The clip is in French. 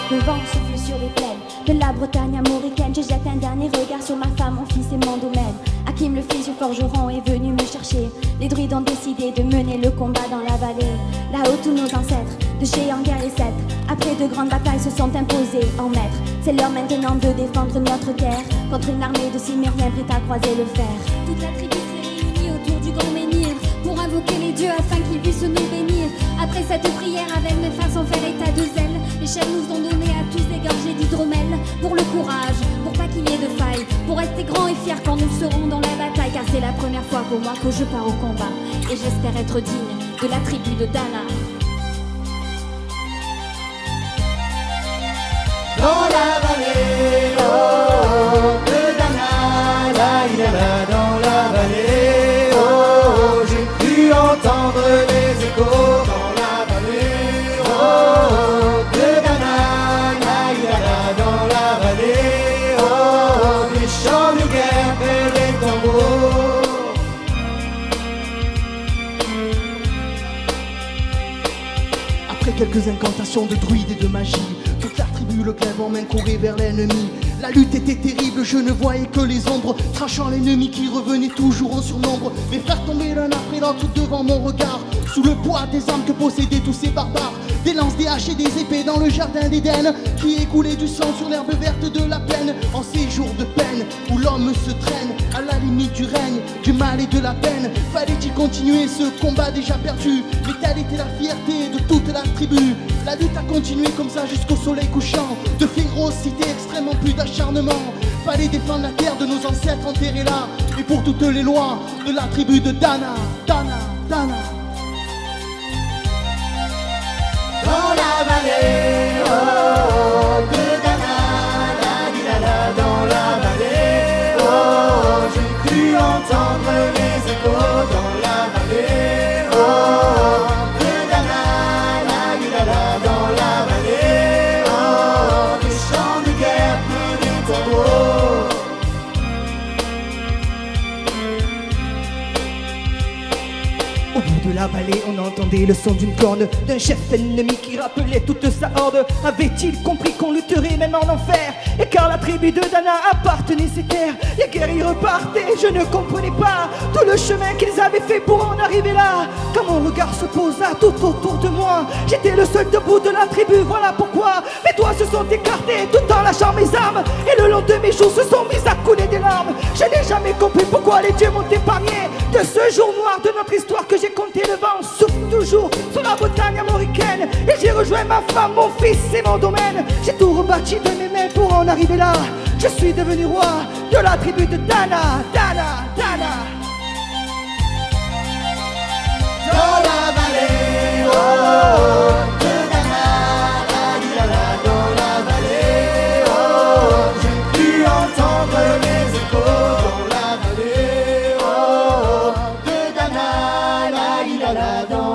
Le vent souffle sur les plaines de la Bretagne armoricaine. Je jette un dernier regard sur ma femme, mon fils et mon domaine. Hakim le fils du forgeron est venu me chercher. Les druides ont décidé de mener le combat dans la vallée. Là-haut tous nos ancêtres, de géants guerre les sept, après de grandes batailles se sont imposés en maîtres. C'est l'heure maintenant de défendre notre terre contre une armée de Cimmériens prêts à croiser le fer. Toute la tribu s'est réunie autour du grand menhir pour invoquer les dieux afin qu'ils puissent nous bénir. Après cette prière avec mes frères sans faire état de zèle, les chefs nous ont donné à tous des gorgées d'hydromel. Pour le courage, pour pas qu'il y ait de faille, pour rester grands et fiers quand nous serons dans la bataille. Car c'est la première fois pour moi que je pars au combat, et j'espère être digne de la tribu de Dana. Dans la vallée, oh, de Dana, là il est là dans la vallée, oh, j'ai pu entendre les échos dans la vallée, oh, de Dana, là il est là dans la vallée, oh, les chants de guerre et les tambours. Après quelques incantations de druides et de magie, toute la tribu, le glaive en main courait vers l'ennemi. La lutte était terrible, je ne voyais que les ombres, tranchant l'ennemi qui revenait toujours en surnombre. Mes frères tombaient l'un après l'autre devant mon regard, sous le poids des armes que possédaient tous ces barbares. Des lances, des haches et des épées dans le jardin d'Éden, qui écoulait du sang sur l'herbe verte de la plaine. En ces jours de peine, où l'homme se traîne à la limite du règne, du mal et de la peine, fallait-il continuer ce combat déjà perdu? Mais telle était la fierté de toute la tribu. La lutte a continué comme ça jusqu'au soleil couchant, de férocité extrêmement, plus d'acharnement. Fallait défendre la terre de nos ancêtres enterrés là, et pour toutes les lois de la tribu de Dana, Dana, Dana. Dans la vallée, oh, de Dana, la dans la vallée, oh, j'ai pu entendre les échos dans la vallée, oh, de Dana, la dans la vallée, oh, des chants de guerre pleins des tambours. Au bout de la vallée, on entendait le son d'une corne, d'un chef ennemi qui rappelait toute sa horde. Avait-il compris qu'on lutterait même en enfer? Et car la tribu de Dana appartenait ces terres, les guerriers repartaient, je ne comprenais pas tout le chemin qu'ils avaient fait pour en arriver là. Quand mon regard se posa tout autour de moi, j'étais le seul debout de la tribu, voilà pourquoi mes doigts se sont écartés tout en lâchant mes armes, et le long de mes joues se sont mis à couler des larmes. Je n'ai jamais compris pourquoi les dieux m'ont épargné de ce jour noir de notre histoire que j'ai compté. Le vent souffle toujours sur la Bretagne armoricaine, et j'ai rejoint ma femme, mon fils et mon domaine. J'ai tout rebâti de mes mains pour en arriver là. Je suis devenu roi de la tribu de Dana, Dana, Dana. Dans la vallée, oh, de Dana, dans la vallée, oh, j'ai pu entendre les échos dans la vallée, oh, de Dana, la dans